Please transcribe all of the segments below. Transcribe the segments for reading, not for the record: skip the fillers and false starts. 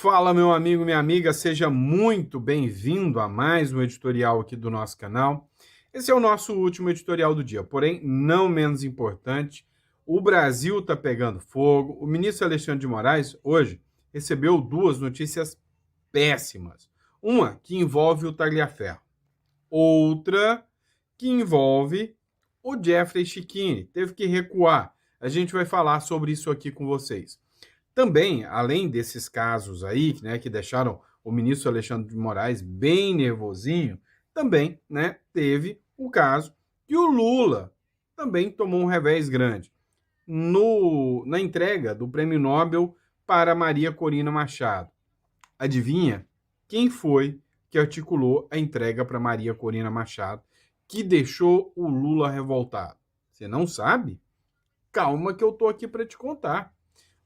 Fala, meu amigo, minha amiga, seja muito bem-vindo a mais um editorial aqui do nosso canal. Esse é o nosso último editorial do dia, porém, não menos importante, o Brasil está pegando fogo. O ministro Alexandre de Moraes, hoje, recebeu duas notícias péssimas. Uma que envolve o Tagliaferro, outra que envolve o Jeffrey Chiquini. Teve que recuar. A gente vai falar sobre isso aqui com vocês. Também, além desses casos aí, né, que deixaram o ministro Alexandre de Moraes bem nervosinho, também, né, teve o caso que o Lula também tomou um revés grande na entrega do Prêmio Nobel para Maria Corina Machado. Adivinha quem foi que articulou a entrega para Maria Corina Machado, que deixou o Lula revoltado? Você não sabe? Calma que eu tô aqui para te contar.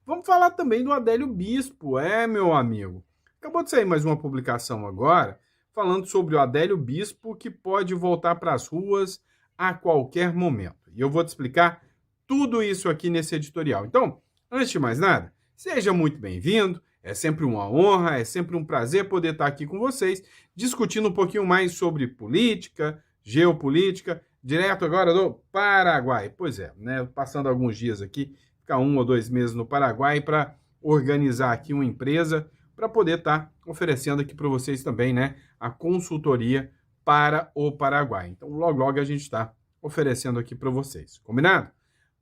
Vamos falar também do Adélio Bispo, meu amigo. Acabou de sair mais uma publicação agora, falando sobre o Adélio Bispo, que pode voltar para as ruas a qualquer momento. E eu vou te explicar tudo isso aqui nesse editorial. Então, antes de mais nada, seja muito bem-vindo. É sempre uma honra, é sempre um prazer poder estar aqui com vocês, discutindo um pouquinho mais sobre política, geopolítica, direto agora do Paraguai. Pois é, né? Passando alguns dias aqui, ficar 1 ou 2 meses no Paraguai para organizar aqui uma empresa para poder estar oferecendo aqui para vocês também, né, a consultoria para o Paraguai. Então, logo, logo a gente está oferecendo aqui para vocês. Combinado?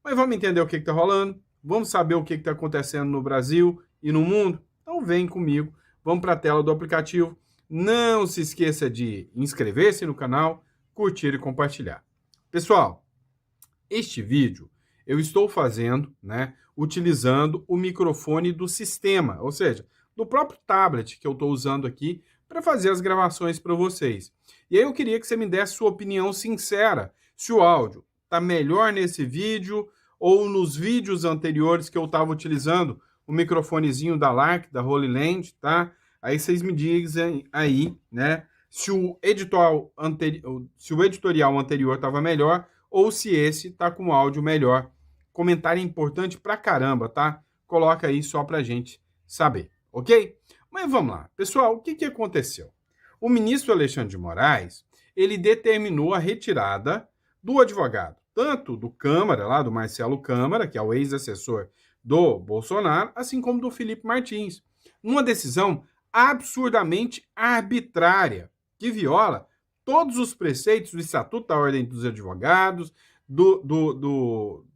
Mas vamos entender o que está rolando, vamos saber o que está acontecendo no Brasil e no mundo? Então, vem comigo, vamos para a tela do aplicativo. Não se esqueça de inscrever-se no canal, curtir e compartilhar. Pessoal, este vídeo eu estou fazendo, né, utilizando o microfone do sistema, ou seja, do próprio tablet que eu estou usando aqui para fazer as gravações para vocês. E aí eu queria que você me desse sua opinião sincera, se o áudio está melhor nesse vídeo ou nos vídeos anteriores que eu estava utilizando o microfonezinho da Lark, da Holy Land, tá? Aí vocês me dizem aí, né, se o editorial anterior estava melhor ou se esse tá com áudio melhor. Comentário é importante pra caramba, tá? Coloca aí só pra gente saber, ok? Mas vamos lá. Pessoal, o que aconteceu? O ministro Alexandre de Moraes, ele determinou a retirada do advogado, tanto do Câmara, lá do Marcelo Câmara, que é o ex-assessor do Bolsonaro, assim como do Felipe Martins, numa decisão absurdamente arbitrária, que viola todos os preceitos do Estatuto da Ordem dos Advogados, do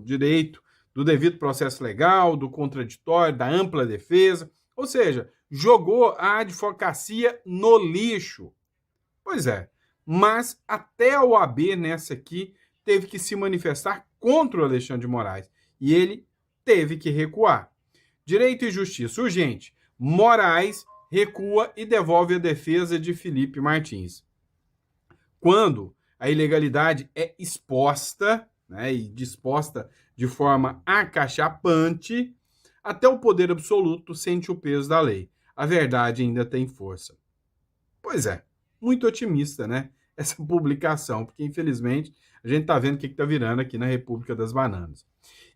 direito do devido processo legal, do contraditório, da ampla defesa, ou seja, jogou a advocacia no lixo. Pois é, mas até a OAB nessa aqui teve que se manifestar contra o Alexandre de Moraes e ele teve que recuar. Direito e Justiça urgente. Moraes recua e devolve a defesa de Felipe Martins. Quando a ilegalidade é exposta, né, e disposta de forma acachapante, até o poder absoluto sente o peso da lei. A verdade ainda tem força. Pois é, muito otimista, né? Essa publicação, porque infelizmente a gente está vendo o que está virando aqui na República das Bananas.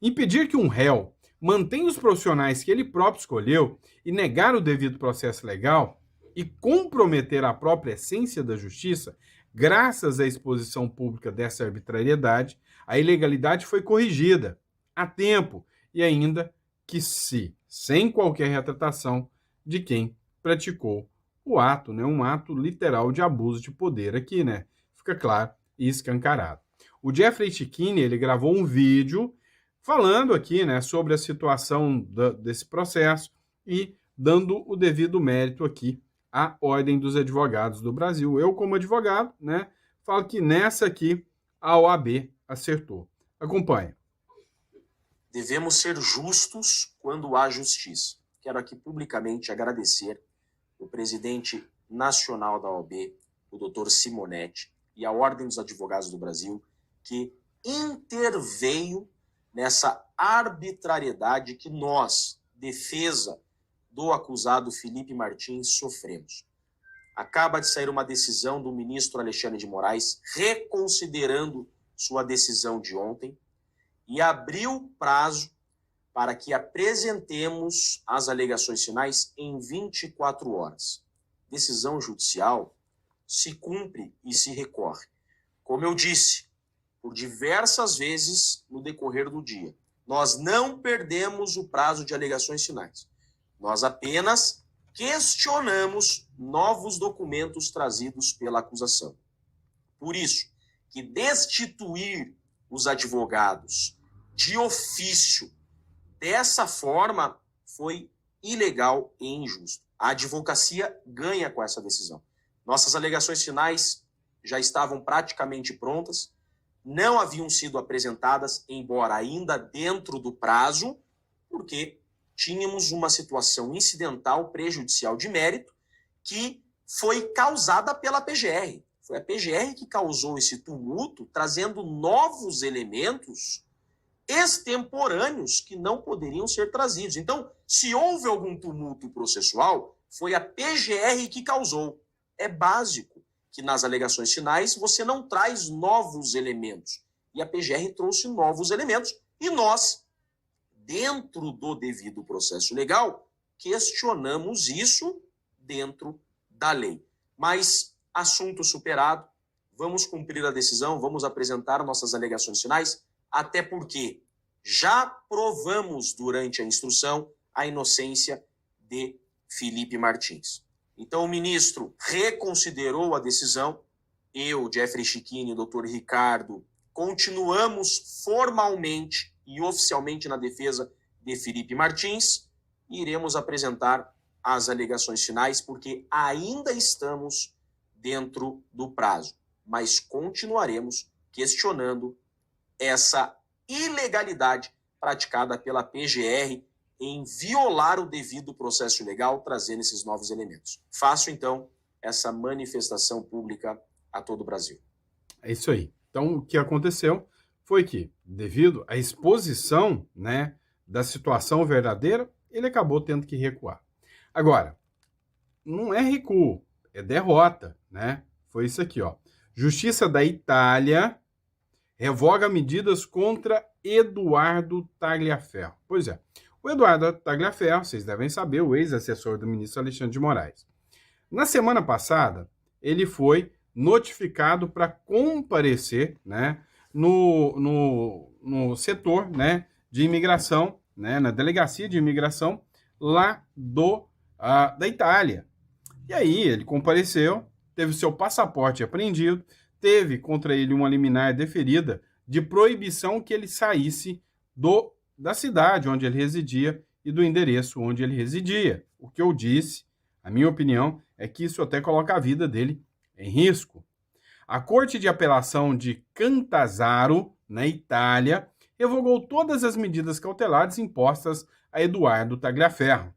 Impedir que um réu mantenha os profissionais que ele próprio escolheu e negar o devido processo legal e comprometer a própria essência da justiça, graças à exposição pública dessa arbitrariedade, a ilegalidade foi corrigida a tempo e ainda que sem qualquer retratação de quem praticou o ato, né, um ato literal de abuso de poder aqui, né? Fica claro e escancarado. O Jeffrey Chiquini, ele gravou um vídeo falando aqui, né, sobre a situação desse processo e dando o devido mérito aqui à Ordem dos Advogados do Brasil. Eu, como advogado, né, falo que nessa aqui a OAB acertou. Acompanhe. Devemos ser justos quando há justiça. Quero aqui publicamente agradecer o presidente nacional da OAB, o doutor Simonetti, e a Ordem dos Advogados do Brasil, que interveio nessa arbitrariedade que nós, defesa do acusado Felipe Martins, sofremos. Acaba de sair uma decisão do ministro Alexandre de Moraes reconsiderando sua decisão de ontem e abriu prazo para que apresentemos as alegações finais em 24 horas. Decisão judicial se cumpre e se recorre. Como eu disse, por diversas vezes no decorrer do dia, nós não perdemos o prazo de alegações finais. Nós apenas questionamos novos documentos trazidos pela acusação. Por isso, que destituir os advogados de ofício dessa forma foi ilegal e injusto. A advocacia ganha com essa decisão. Nossas alegações finais já estavam praticamente prontas, não haviam sido apresentadas, embora ainda dentro do prazo, porque tínhamos uma situação incidental prejudicial de mérito que foi causada pela PGR. Foi a PGR que causou esse tumulto, trazendo novos elementos extemporâneos que não poderiam ser trazidos. Então, se houve algum tumulto processual, foi a PGR que causou. É básico que nas alegações finais você não traz novos elementos. E a PGR trouxe novos elementos. E nós, dentro do devido processo legal, questionamos isso dentro da lei. Mas, assunto superado, vamos cumprir a decisão, vamos apresentar nossas alegações finais, até porque já provamos durante a instrução a inocência de Felipe Martins. Então, o ministro reconsiderou a decisão. Eu, Jeffrey Chiquini e o doutor Ricardo continuamos formalmente e oficialmente na defesa de Felipe Martins e iremos apresentar as alegações finais, porque ainda estamos dentro do prazo, mas continuaremos questionando essa ilegalidade praticada pela PGR em violar o devido processo legal, trazendo esses novos elementos. Faço, então, essa manifestação pública a todo o Brasil. É isso aí. Então, o que aconteceu foi que, devido à exposição, né, da situação verdadeira, ele acabou tendo que recuar. Agora, não é recuo, é derrota, né? Foi isso aqui, ó. Justiça da Itália revoga medidas contra Eduardo Tagliaferro. Pois é, o Eduardo Tagliaferro, vocês devem saber, o ex-assessor do ministro Alexandre de Moraes. Na semana passada, ele foi notificado para comparecer, né, no setor, né, de imigração, né, na delegacia de imigração lá da Itália. E aí ele compareceu, teve seu passaporte apreendido, teve contra ele uma liminar deferida de proibição que ele saísse da cidade onde ele residia e do endereço onde ele residia. O que eu disse, a minha opinião, é que isso até coloca a vida dele em risco. A Corte de Apelação de Catanzaro, na Itália, revogou todas as medidas cautelares impostas a Eduardo Tagliaferro.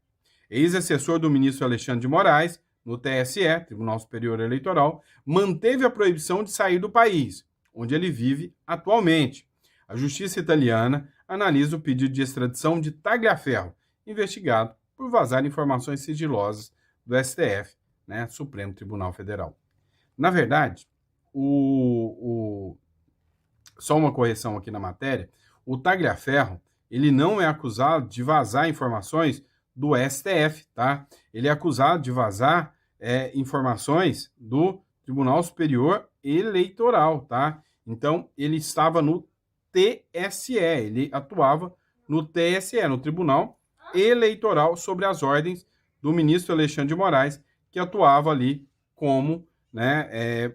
Ex-assessor do ministro Alexandre de Moraes, no TSE, Tribunal Superior Eleitoral, manteve a proibição de sair do país, onde ele vive atualmente. A justiça italiana analisa o pedido de extradição de Tagliaferro, investigado por vazar informações sigilosas do STF, né, Supremo Tribunal Federal. Na verdade, só uma correção aqui na matéria, o Tagliaferro, ele não é acusado de vazar informações do STF, tá? Ele é acusado de vazar informações do Tribunal Superior Eleitoral, tá? Então, ele estava no TSE, ele atuava no TSE, no Tribunal Eleitoral, sobre as ordens do ministro Alexandre de Moraes, que atuava ali como, né,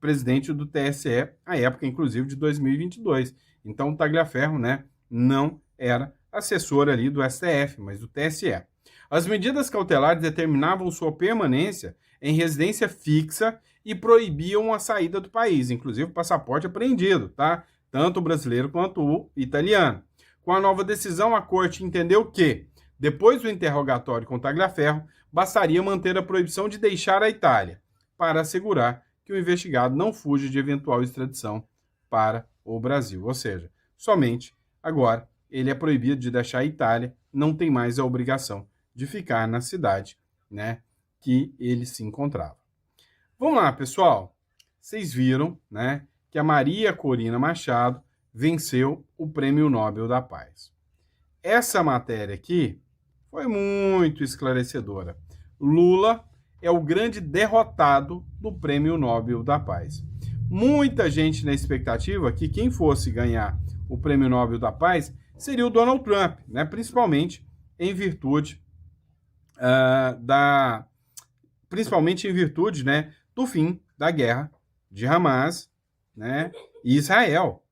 presidente do TSE, à época, inclusive, de 2022. Então, o Tagliaferro, né, não era assessor ali do STF, mas do TSE. As medidas cautelares determinavam sua permanência em residência fixa e proibiam a saída do país, inclusive o passaporte apreendido, tá? Tanto o brasileiro quanto o italiano. Com a nova decisão, a Corte entendeu que, depois do interrogatório com Tagliaferro, bastaria manter a proibição de deixar a Itália, para assegurar que o investigado não fuja de eventual extradição para o Brasil. Ou seja, somente agora ele é proibido de deixar a Itália, não tem mais a obrigação de ficar na cidade, né, que ele se encontrava. Vamos lá, pessoal. Vocês viram, né, que a Maria Corina Machado venceu o Prêmio Nobel da Paz. essa matéria aqui foi muito esclarecedora. Lula é o grande derrotado do Prêmio Nobel da Paz. Muita gente na expectativa que quem fosse ganhar o Prêmio Nobel da Paz seria o Donald Trump, né? Principalmente em virtude né, do fim da guerra de Hamas, né, e Israel.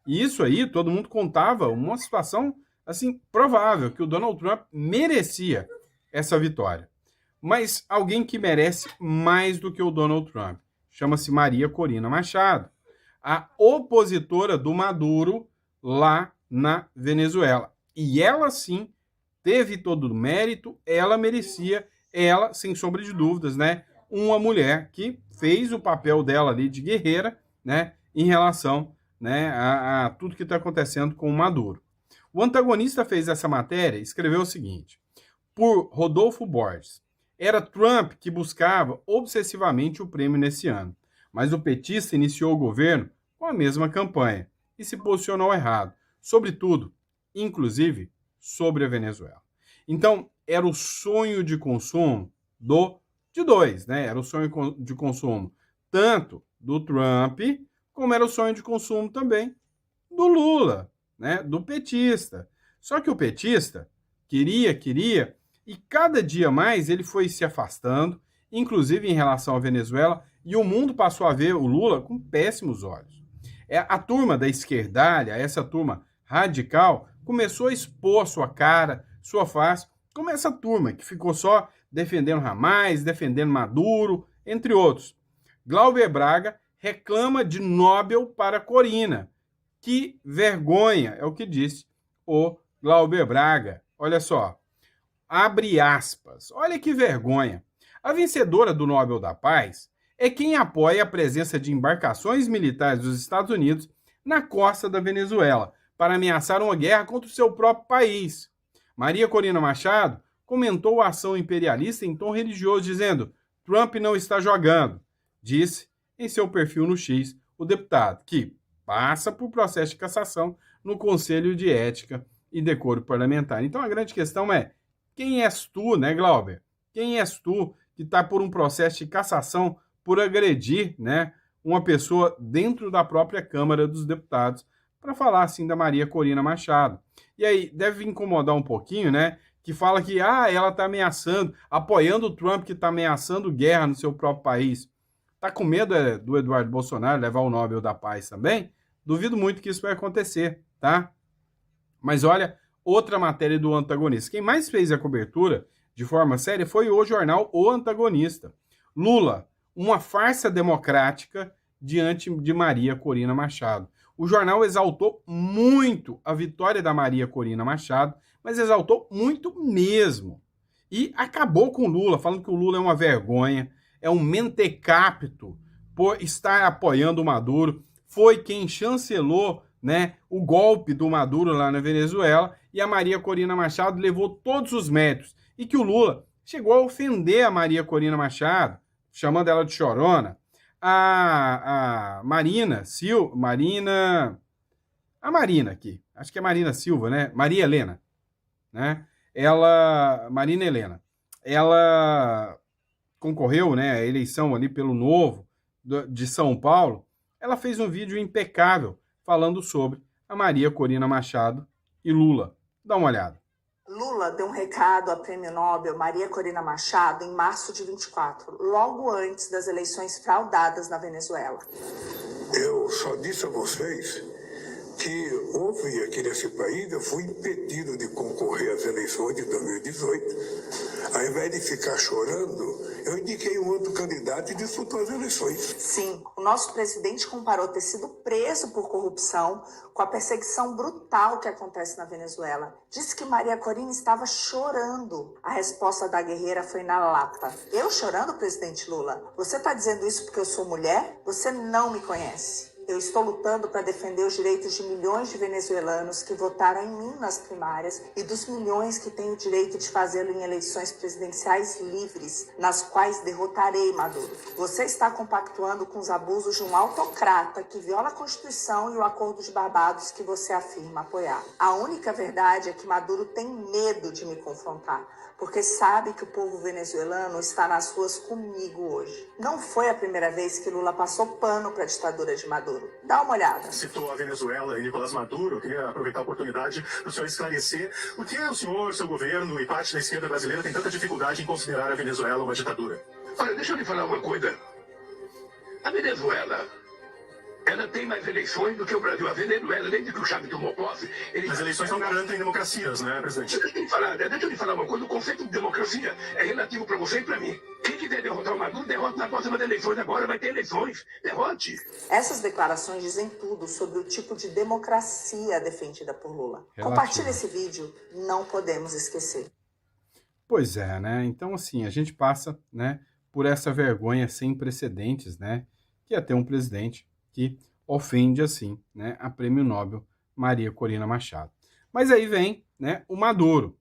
E isso aí, todo mundo contava uma situação assim provável, que o Donald Trump merecia essa vitória. Mas alguém que merece mais do que o Donald Trump chama-se Maria Corina Machado, a opositora do Maduro lá na Venezuela. E ela sim teve todo o mérito, ela merecia, ela, sem sombra de dúvidas, né, uma mulher que fez o papel dela ali de guerreira, né, em relação, né, a tudo que está acontecendo com o Maduro. O antagonista fez essa matéria e escreveu o seguinte: por Rodolfo Borges, era Trump que buscava obsessivamente o prêmio nesse ano, mas o petista iniciou o governo com a mesma campanha e se posicionou errado, sobretudo, inclusive, sobre a Venezuela. Então, era o sonho de consumo de dois, né? Era o sonho de consumo tanto do Trump, como era o sonho de consumo também do Lula, né? Do petista. Só que o petista queria, e cada dia mais ele foi se afastando, inclusive em relação à Venezuela, e o mundo passou a ver o Lula com péssimos olhos. A turma da esquerdalha, essa turma radical, começou a expor sua cara, sua face, como essa turma que ficou só defendendo Hamas, defendendo Maduro, entre outros. Glauber Braga reclama de Nobel para Corina. Que vergonha, é o que disse o Glauber Braga. Olha só, abre aspas, olha que vergonha. A vencedora do Nobel da Paz é quem apoia a presença de embarcações militares dos Estados Unidos na costa da Venezuela, para ameaçar uma guerra contra o seu próprio país. Maria Corina Machado comentou a ação imperialista em tom religioso, dizendo: Trump não está jogando, disse em seu perfil no X o deputado, que passa por processo de cassação no Conselho de Ética e Decoro Parlamentar. Então a grande questão é: quem és tu, né, Glauber? Quem és tu que está por um processo de cassação por agredir, né, uma pessoa dentro da própria Câmara dos Deputados, para falar assim da Maria Corina Machado? E aí deve incomodar um pouquinho, né, que fala que ela está ameaçando, apoiando o Trump, que está ameaçando guerra no seu próprio país. Tá com medo do Eduardo Bolsonaro levar o Nobel da Paz também? Duvido muito que isso vai acontecer, tá? Mas olha, outra matéria do antagonista. Quem mais fez a cobertura de forma séria foi o jornal O Antagonista. Lula, uma farsa democrática diante de Maria Corina Machado. O jornal exaltou muito a vitória da Maria Corina Machado, mas exaltou muito mesmo. E acabou com o Lula, falando que o Lula é uma vergonha, é um mentecapto por estar apoiando o Maduro, foi quem chancelou, né, o golpe do Maduro lá na Venezuela, e a Maria Corina Machado levou todos os méritos. E que o Lula chegou a ofender a Maria Corina Machado, chamando ela de chorona. A Marina aqui, acho que é Marina Silva, né? Maria Helena, né? Marina Helena, ela concorreu, né, à eleição ali pelo Novo de São Paulo. Ela fez um vídeo impecável falando sobre a Maria Corina Machado e Lula. Dá uma olhada. Lula deu um recado à Prêmio Nobel Maria Corina Machado em março de 24, logo antes das eleições fraudadas na Venezuela. Eu só disse a vocês que houve aqui nesse país, eu fui impedido de concorrer às eleições de 2018. Ao invés de ficar chorando, eu indiquei um outro candidato e disputou as eleições. Sim, o nosso presidente comparou ter sido preso por corrupção com a perseguição brutal que acontece na Venezuela. Disse que Maria Corina estava chorando. A resposta da guerreira foi na lata. Eu chorando, presidente Lula? Você está dizendo isso porque eu sou mulher? Você não me conhece. Eu estou lutando para defender os direitos de milhões de venezuelanos que votaram em mim nas primárias e dos milhões que têm o direito de fazê-lo em eleições presidenciais livres, nas quais derrotarei Maduro. Você está compactuando com os abusos de um autocrata que viola a Constituição e o Acordo de Barbados que você afirma apoiar. A única verdade é que Maduro tem medo de me confrontar, porque sabe que o povo venezuelano está nas ruas comigo hoje. Não foi a primeira vez que Lula passou pano para a ditadura de Maduro. Dá uma olhada. Citou a Venezuela e Nicolás Maduro. Eu queria aproveitar a oportunidade para o senhor esclarecer por que o senhor, seu governo e parte da esquerda brasileira tem tanta dificuldade em considerar a Venezuela uma ditadura. Olha, deixa eu lhe falar uma coisa. A Venezuela, ela tem mais eleições do que o Brasil. A Venezuela, desde que o Chávez tomou posse... As eleições não garantem democracias, né, presidente? Deixa eu lhe falar uma coisa. O conceito de democracia é relativo para você e para mim. Quem quiser derrotar o Maduro, derrota na próxima eleições. Agora vai ter eleições. Derrote. Essas declarações dizem tudo sobre o tipo de democracia defendida por Lula. Compartilhe esse vídeo. Não podemos esquecer. Pois é, né? Então, assim, a gente passa, né, por essa vergonha sem precedentes, né, que é ter um presidente que ofende, assim, né, a Prêmio Nobel Maria Corina Machado. Mas aí vem, né, o Maduro.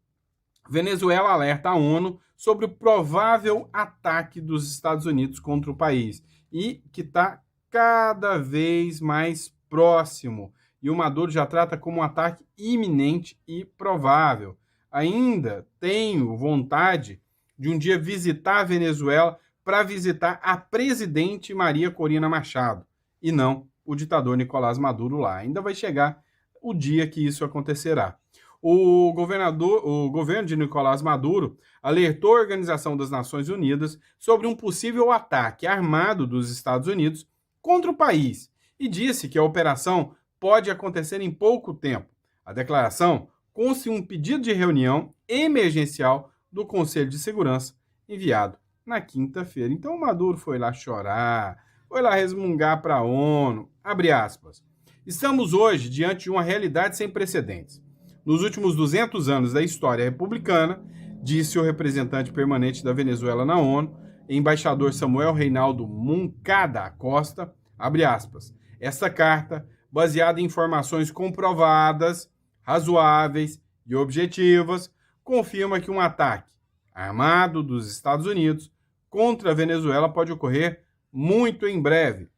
Venezuela alerta a ONU sobre o provável ataque dos Estados Unidos contra o país e que está cada vez mais próximo. E o Maduro já trata como um ataque iminente e provável. Ainda tenho vontade de um dia visitar a Venezuela para visitar a presidente Maria Corina Machado e não o ditador Nicolás Maduro lá. Ainda vai chegar o dia que isso acontecerá. O governo de Nicolás Maduro alertou a Organização das Nações Unidas sobre um possível ataque armado dos Estados Unidos contra o país e disse que a operação pode acontecer em pouco tempo. A declaração consta em um pedido de reunião emergencial do Conselho de Segurança enviado na quinta-feira. Então o Maduro foi lá chorar, foi lá resmungar para a ONU, abre aspas. Estamos hoje diante de uma realidade sem precedentes. Nos últimos 200 anos da história republicana, disse o representante permanente da Venezuela na ONU, embaixador Samuel Reinaldo Moncada Costa, abre aspas. Esta carta, baseada em informações comprovadas, razoáveis e objetivas, confirma que um ataque armado dos Estados Unidos contra a Venezuela pode ocorrer muito em breve.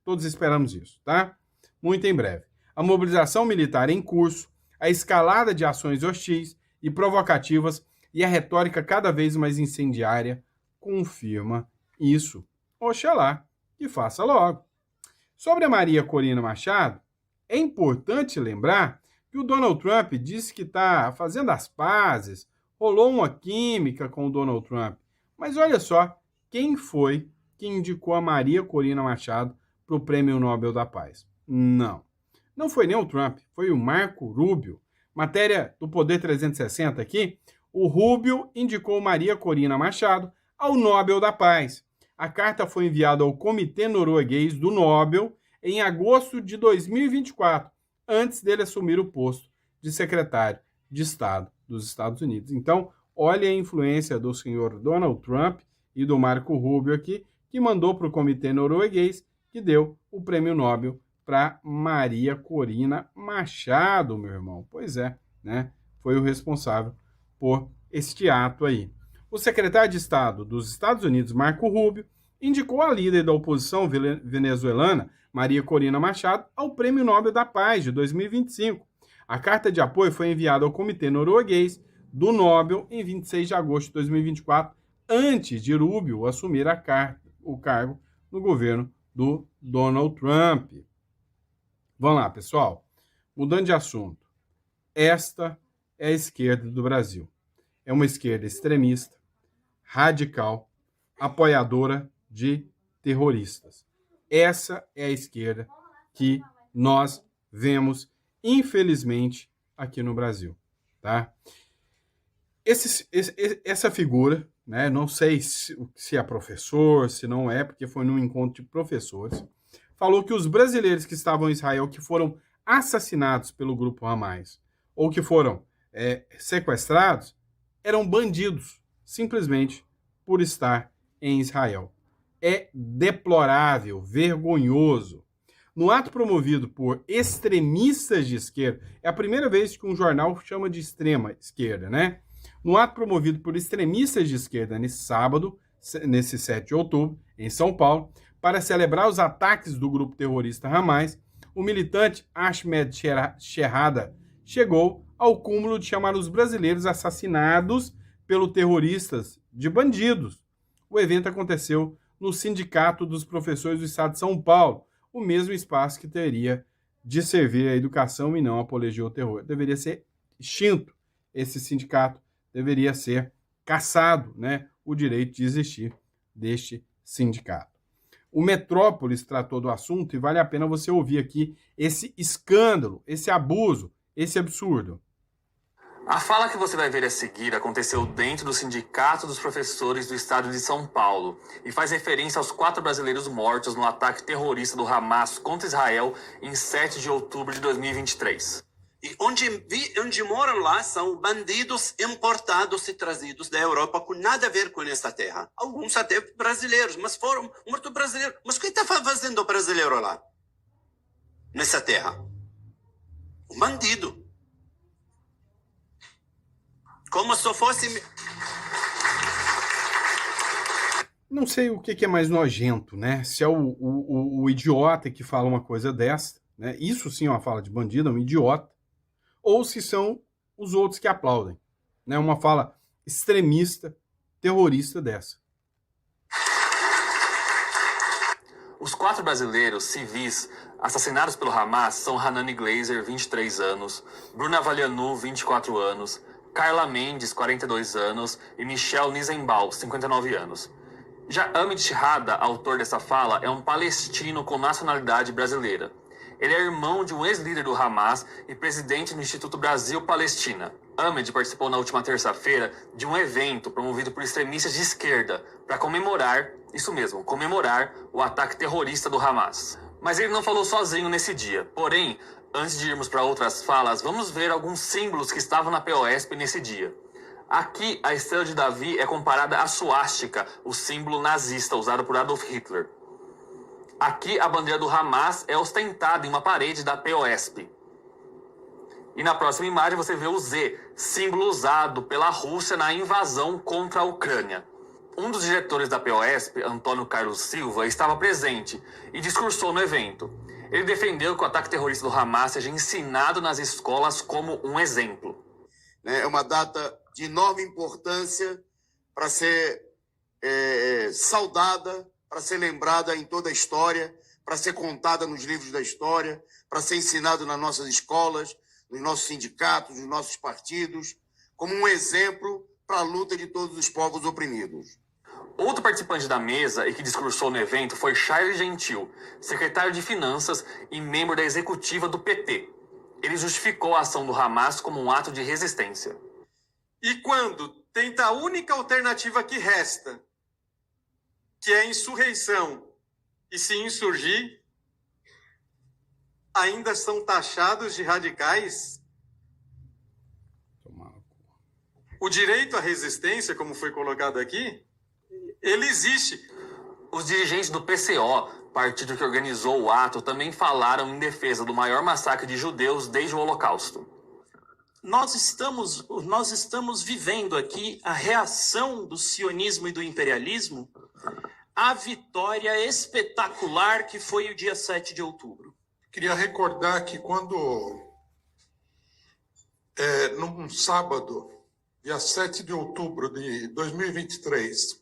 Todos esperamos isso, tá? Muito em breve. A mobilização militar em curso, a escalada de ações hostis e provocativas e a retórica cada vez mais incendiária confirma isso. Oxalá que faça logo. Sobre a Maria Corina Machado, é importante lembrar que o Donald Trump disse que está fazendo as pazes, rolou uma química com o Donald Trump. Mas olha só, quem foi que indicou a Maria Corina Machado para o Prêmio Nobel da Paz? Não foi nem o Trump, foi o Marco Rubio. Matéria do Poder 360 aqui, o Rubio indicou Maria Corina Machado ao Nobel da Paz. A carta foi enviada ao Comitê Norueguês do Nobel em agosto de 2024, antes dele assumir o posto de secretário de Estado dos Estados Unidos. Então, olha a influência do senhor Donald Trump e do Marco Rubio aqui, que mandou para o Comitê Norueguês, que deu o Prêmio Nobel para Maria Corina Machado, meu irmão. Pois é, né? Foi o responsável por este ato aí. O secretário de Estado dos Estados Unidos, Marco Rubio, indicou a líder da oposição venezuelana, Maria Corina Machado, ao Prêmio Nobel da Paz de 2025. A carta de apoio foi enviada ao Comitê Norueguês do Nobel em 26 de agosto de 2024, antes de Rubio assumir o cargo no governo do Donald Trump. Vamos lá, pessoal. Mudando de assunto. Esta é a esquerda do Brasil. É uma esquerda extremista, radical, apoiadora de terroristas. Essa é a esquerda que nós vemos, infelizmente, aqui no Brasil. Tá? Essa figura, né, não sei se é professor, se não é, porque foi num encontro de professores, falou que os brasileiros que estavam em Israel, que foram assassinados pelo grupo Hamas, ou que foram sequestrados, eram bandidos, simplesmente por estar em Israel. É deplorável, vergonhoso. No ato promovido por extremistas de esquerda, é a primeira vez que um jornal chama de extrema esquerda, né? No ato promovido por extremistas de esquerda nesse sábado, nesse 7 de outubro, em São Paulo, para celebrar os ataques do grupo terrorista Hamas, o militante Ahmed Sherrada chegou ao cúmulo de chamar os brasileiros assassinados pelos terroristas de bandidos. O evento aconteceu no Sindicato dos Professores do Estado de São Paulo, o mesmo espaço que teria de servir à educação e não apologia ao terror. Deveria ser extinto esse sindicato, deveria ser cassado, né, o direito de existir deste sindicato. O Metrópolis tratou do assunto e vale a pena você ouvir aqui esse escândalo, esse abuso, esse absurdo. A fala que você vai ver a seguir aconteceu dentro do Sindicato dos Professores do Estado de São Paulo e faz referência aos 4 brasileiros mortos no ataque terrorista do Hamas contra Israel em 7 de outubro de 2023. E onde moram lá são bandidos importados e trazidos da Europa com nada a ver com essa terra. Alguns até brasileiros, mas foram mortos brasileiros. Mas o que está fazendo o brasileiro lá? Nessa terra? Um bandido. Como se fosse... Não sei o que é mais nojento, né? Se é o idiota que fala uma coisa dessa, né? Isso sim é uma fala de bandido, é um idiota. Ou se são os outros que aplaudem, né? Uma fala extremista, terrorista dessa. Os 4 brasileiros civis assassinados pelo Hamas são Hanani Glazer, 23 anos, Bruna Valianu, 24 anos, Carla Mendes, 42 anos, e Michel Nizenbaum, 59 anos. Já Ahmed Sherrada, autor dessa fala, é um palestino com nacionalidade brasileira. Ele é irmão de um ex-líder do Hamas e presidente do Instituto Brasil-Palestina. Ahmed participou na última terça-feira de um evento promovido por extremistas de esquerda para comemorar, isso mesmo, comemorar o ataque terrorista do Hamas. Mas ele não falou sozinho nesse dia. Porém, antes de irmos para outras falas, vamos ver alguns símbolos que estavam na POSP nesse dia. Aqui, a estrela de Davi é comparada à suástica, o símbolo nazista usado por Adolf Hitler. Aqui, a bandeira do Hamas é ostentada em uma parede da POSP. E na próxima imagem você vê o Z, símbolo usado pela Rússia na invasão contra a Ucrânia. Um dos diretores da POSP, Antônio Carlos Silva, estava presente e discursou no evento. Ele defendeu que o ataque terrorista do Hamas seja ensinado nas escolas como um exemplo. É uma data de enorme importância para ser saudada, para ser lembrada em toda a história, para ser contada nos livros da história, para ser ensinado nas nossas escolas, nos nossos sindicatos, nos nossos partidos, como um exemplo para a luta de todos os povos oprimidos. Outro participante da mesa e que discursou no evento foi Charles Gentil, secretário de Finanças e membro da executiva do PT. Ele justificou a ação do Hamas como um ato de resistência. E quando tenta a única alternativa que resta, que é a insurreição, e se insurgir, ainda são taxados de radicais? O direito à resistência, como foi colocado aqui, ele existe. Os dirigentes do PCO, partido que organizou o ato, também falaram em defesa do maior massacre de judeus desde o Holocausto. Nós estamos vivendo aqui a reação do sionismo e do imperialismo à vitória espetacular que foi o dia 7 de outubro. Queria recordar que quando, num sábado, dia 7 de outubro de 2023,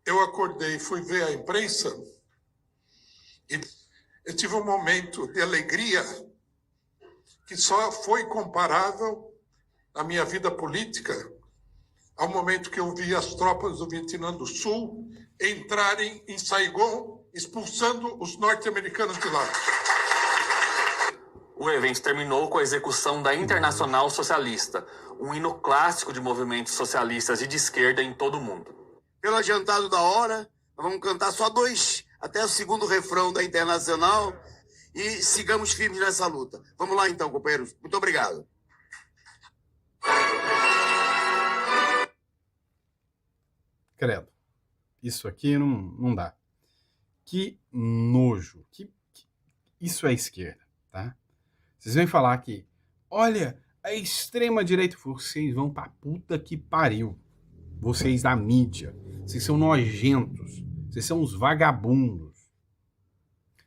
eu acordei e fui ver a imprensa e eu tive um momento de alegria que só foi comparável na minha vida política ao momento que eu vi as tropas do Vietnã do Sul entrarem em Saigon, expulsando os norte-americanos de lá. O evento terminou com a execução da Internacional Socialista, um hino clássico de movimentos socialistas e de esquerda em todo o mundo. Pelo adiantado da hora, nós vamos cantar só 2, até o segundo refrão da Internacional, e sigamos firmes nessa luta. Vamos lá então, companheiros. Muito obrigado. Credo. Isso aqui não dá. Que nojo. Isso é esquerda, tá? Vocês vêm falar que, olha, a extrema-direita, vocês vão pra puta que pariu. Vocês da mídia, vocês são nojentos, vocês são os vagabundos.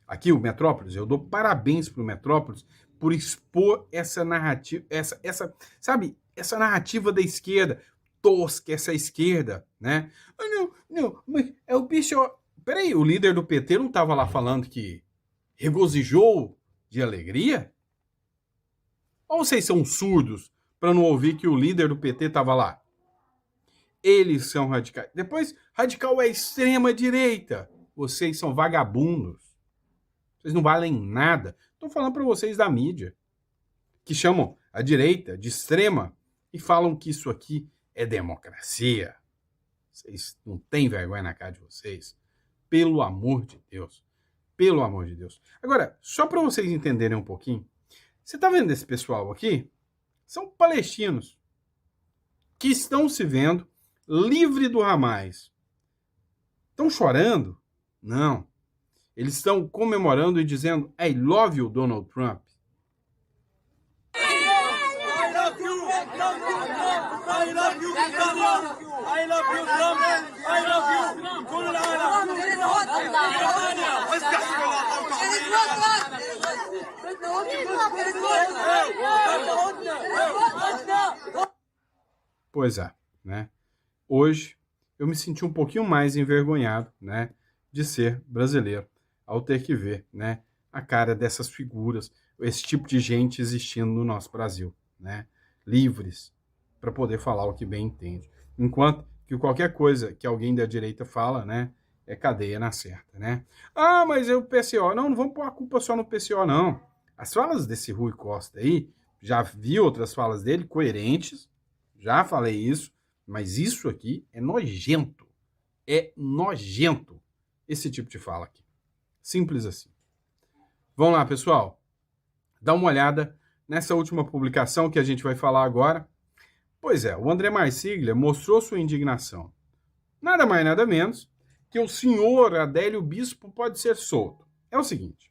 Aqui o Metrópolis, eu dou parabéns pro Metrópolis por expor essa narrativa, essa narrativa da esquerda, tosca, essa esquerda, né? Ah, não, mas é o bicho... Peraí, o líder do PT não estava lá falando que regozijou de alegria? Ou vocês são surdos para não ouvir que o líder do PT estava lá? Eles são radicais. Depois, radical é extrema direita. Vocês são vagabundos. Vocês não valem nada. Estou falando para vocês da mídia, que chamam a direita de extrema e falam que isso aqui é democracia. Vocês não têm vergonha na cara de vocês. Pelo amor de Deus. Pelo amor de Deus. Agora, só para vocês entenderem um pouquinho, você está vendo esse pessoal aqui? São palestinos que estão se vendo livre do Hamas. Estão chorando? Não. Eles estão comemorando e dizendo I love you, Donald Trump. I love you, I love you, I love you, Trump. I love you. كل العالم. Pois é, né? Hoje eu me senti um pouquinho mais envergonhado, né, de ser brasileiro, ao ter que ver, né, a cara dessas figuras, esse tipo de gente existindo no nosso Brasil, né, livres para poder falar o que bem entende. Enquanto que qualquer coisa que alguém da direita fala, né, é cadeia na certa, né? Ah, mas é o PCO. Não vamos pôr a culpa só no PCO, não. As falas desse Rui Costa aí, já vi outras falas dele coerentes, já falei isso, mas isso aqui é nojento. É nojento esse tipo de fala aqui. Simples assim. Vamos lá, pessoal. Dá uma olhada nessa última publicação que a gente vai falar agora. Pois é, o André Marsiglia mostrou sua indignação. Nada mais, nada menos que o senhor Adélio Bispo pode ser solto. É o seguinte,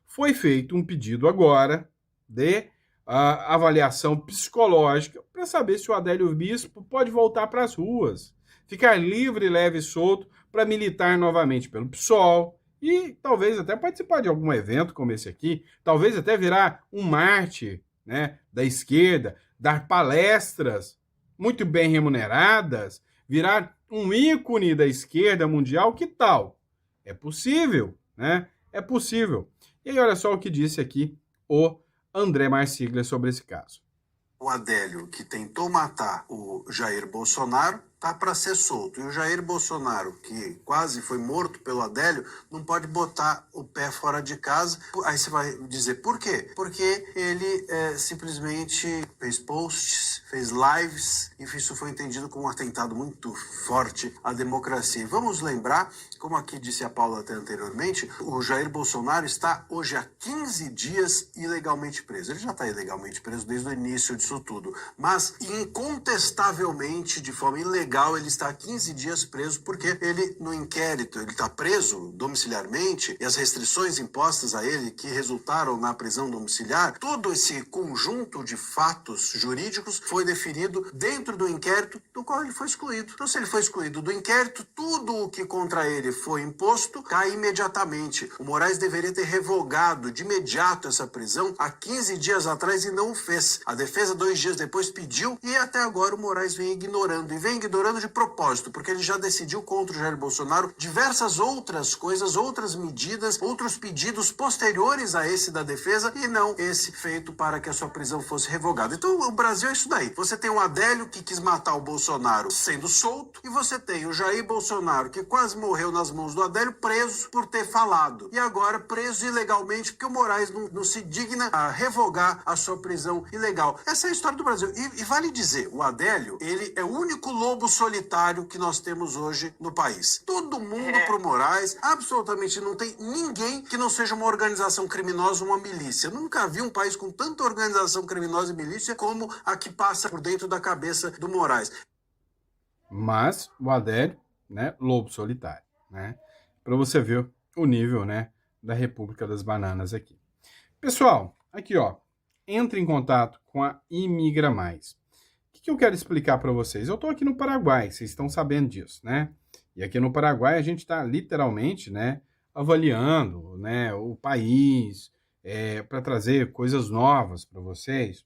foi feito um pedido agora de avaliação psicológica para saber se o Adélio Bispo pode voltar para as ruas, ficar livre, leve e solto para militar novamente pelo PSOL e talvez até participar de algum evento como esse aqui, talvez até virar um mártir, né, da esquerda, dar palestras muito bem remuneradas, virar um ícone da esquerda mundial, que tal? É possível, né? É possível. E aí, olha só o que disse aqui o André Marsiglia sobre esse caso. O Adélio, que tentou matar o Jair Bolsonaro, tá para ser solto. E o Jair Bolsonaro, que quase foi morto pelo Adélio, não pode botar o pé fora de casa. Aí você vai dizer, por quê? Porque ele simplesmente fez posts, fez lives, e isso foi entendido como um atentado muito forte à democracia. E vamos lembrar, como aqui disse a Paula até anteriormente, o Jair Bolsonaro está hoje há 15 dias ilegalmente preso. Ele já está ilegalmente preso desde o início disso tudo. Mas, incontestavelmente, de forma ilegal, ele está há 15 dias preso porque ele, no inquérito, ele está preso domiciliarmente e as restrições impostas a ele que resultaram na prisão domiciliar, todo esse conjunto de fatos jurídicos foi definido dentro do inquérito do qual ele foi excluído. Então, se ele foi excluído do inquérito, tudo o que contra ele foi imposto cai imediatamente. O Moraes deveria ter revogado de imediato essa prisão há 15 dias atrás e não o fez. A defesa, 2 dias depois, pediu e até agora o Moraes vem ignorando. E vem ignorando de propósito, porque ele já decidiu contra o Jair Bolsonaro diversas outras coisas, outras medidas, outros pedidos posteriores a esse da defesa e não esse feito para que a sua prisão fosse revogada. Então o Brasil é isso daí. Você tem o Adélio que quis matar o Bolsonaro sendo solto e você tem o Jair Bolsonaro que quase morreu nas mãos do Adélio preso por ter falado e agora preso ilegalmente porque o Moraes não se digna a revogar a sua prisão ilegal. Essa é a história do Brasil. E vale dizer, o Adélio, ele é o único lobo solitário que nós temos hoje no país. Todo mundo pro Moraes, absolutamente não tem ninguém que não seja uma organização criminosa, uma milícia. Eu nunca vi um país com tanta organização criminosa e milícia como a que passa por dentro da cabeça do Moraes. Mas o Adélio, né, lobo solitário, né? Para você ver o nível, né, da República das Bananas aqui. Pessoal, aqui ó, entre em contato com a Imigra Mais. O que eu quero explicar para vocês? Eu estou aqui no Paraguai, vocês estão sabendo disso, né? E aqui no Paraguai a gente está literalmente, né, avaliando, né, o país para trazer coisas novas para vocês. O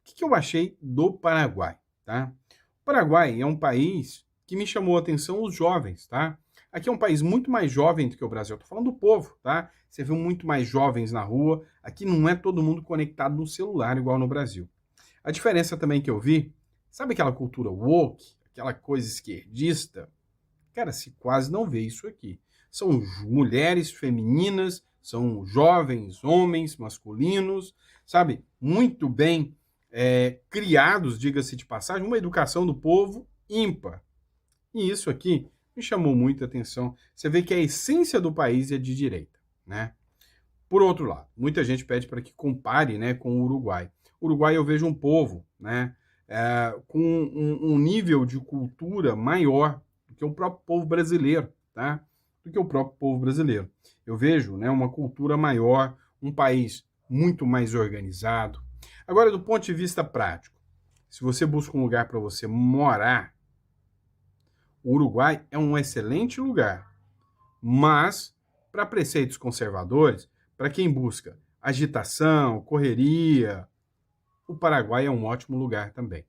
que eu achei do Paraguai, tá? O Paraguai é um país que me chamou a atenção os jovens, tá? Aqui é um país muito mais jovem do que o Brasil. Eu tô falando do povo, tá? Você viu muito mais jovens na rua. Aqui não é todo mundo conectado no celular igual no Brasil. A diferença também que eu vi, sabe aquela cultura woke, aquela coisa esquerdista? Cara, se quase não vê isso aqui. São mulheres femininas, são jovens, homens, masculinos, sabe? Muito bem criados, diga-se de passagem, uma educação do povo ímpar. E isso aqui me chamou muita atenção. Você vê que a essência do país é de direita, né? Por outro lado, muita gente pede para que compare, né, com o Uruguai. O Uruguai eu vejo um povo, né, com um nível de cultura maior do que o próprio povo brasileiro, tá? Do que o próprio povo brasileiro. Eu vejo, né, uma cultura maior, um país muito mais organizado. Agora, do ponto de vista prático, se você busca um lugar para você morar, o Uruguai é um excelente lugar, mas para preceitos conservadores, para quem busca agitação, correria, o Paraguai é um ótimo lugar também.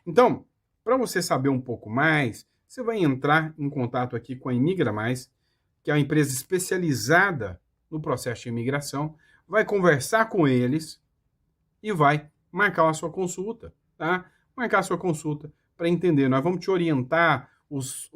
Então, para você saber um pouco mais, você vai entrar em contato aqui com a Imigra Mais, que é uma empresa especializada no processo de imigração, vai conversar com eles e vai marcar a sua consulta, tá? Marcar a sua consulta para entender. Nós vamos te orientar os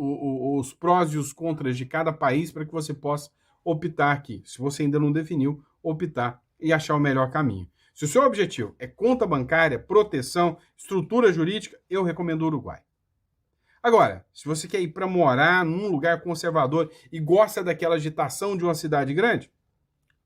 prós e os contras de cada país para que você possa optar aqui. Se você ainda não definiu, optar e achar o melhor caminho. Se o seu objetivo é conta bancária, proteção, estrutura jurídica, eu recomendo o Uruguai. Agora, se você quer ir para morar num lugar conservador e gosta daquela agitação de uma cidade grande,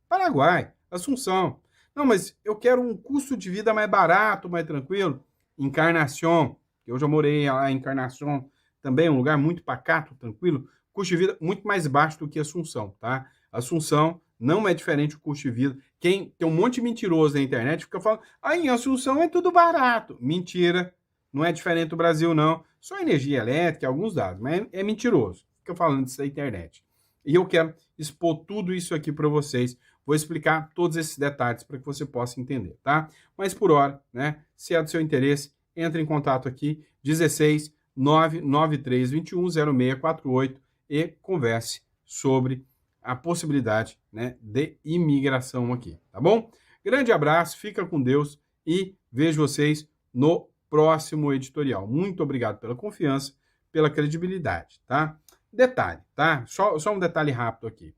Paraguai, Assunção. Não, mas eu quero um custo de vida mais barato, mais tranquilo. Encarnação. Eu já morei lá em Encarnação, também é um lugar muito pacato, tranquilo. Custo de vida muito mais baixo do que Assunção, tá? Assunção não é diferente do custo de vida. Tem um monte de mentiroso na internet fica falando, em Assunção é tudo barato. Mentira, não é diferente do Brasil, não. Só energia elétrica, alguns dados, mas é mentiroso. Fica falando isso na internet. E eu quero expor tudo isso aqui para vocês. Vou explicar todos esses detalhes para que você possa entender, tá? Mas por hora, né? Se é do seu interesse, entre em contato aqui, 16 993 21 0648 e converse sobre a possibilidade, né, de imigração aqui, tá bom? Grande abraço, fica com Deus e vejo vocês no próximo editorial. Muito obrigado pela confiança, pela credibilidade, tá? Detalhe, tá? Só um detalhe rápido aqui.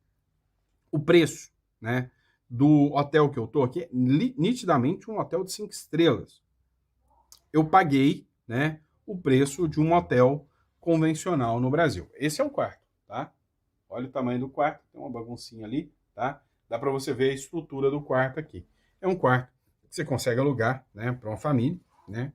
O preço, né, do hotel que eu tô aqui é nitidamente um hotel de 5 estrelas. Eu paguei, né, o preço de um hotel convencional no Brasil. Esse é o quarto, tá? Olha o tamanho do quarto, tem uma baguncinha ali, tá? Dá para você ver a estrutura do quarto aqui. É um quarto que você consegue alugar, né, para uma família, né?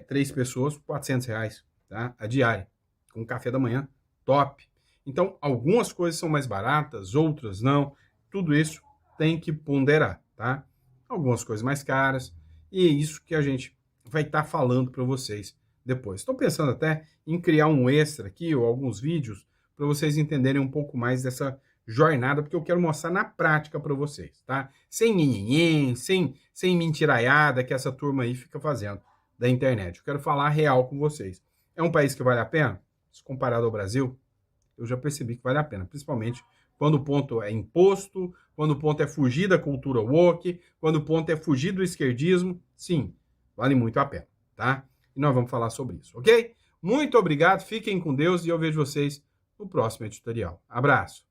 3 pessoas, R$400, tá? A diária, com café da manhã, top. Então, algumas coisas são mais baratas, outras não. Tudo isso tem que ponderar, tá? Algumas coisas mais caras, e é isso que a gente vai estar falando para vocês depois. Estou pensando até em criar um extra aqui, ou alguns vídeos, para vocês entenderem um pouco mais dessa jornada, porque eu quero mostrar na prática para vocês, tá? Sem nhenhenhen, sem mentiraiada que essa turma aí fica fazendo da internet. Eu quero falar real com vocês. É um país que vale a pena? Se comparado ao Brasil, eu já percebi que vale a pena, principalmente quando o ponto é imposto, quando o ponto é fugir da cultura woke, quando o ponto é fugir do esquerdismo, sim, vale muito a pena, tá? E nós vamos falar sobre isso, ok? Muito obrigado, fiquem com Deus e eu vejo vocês no próximo editorial. Abraço!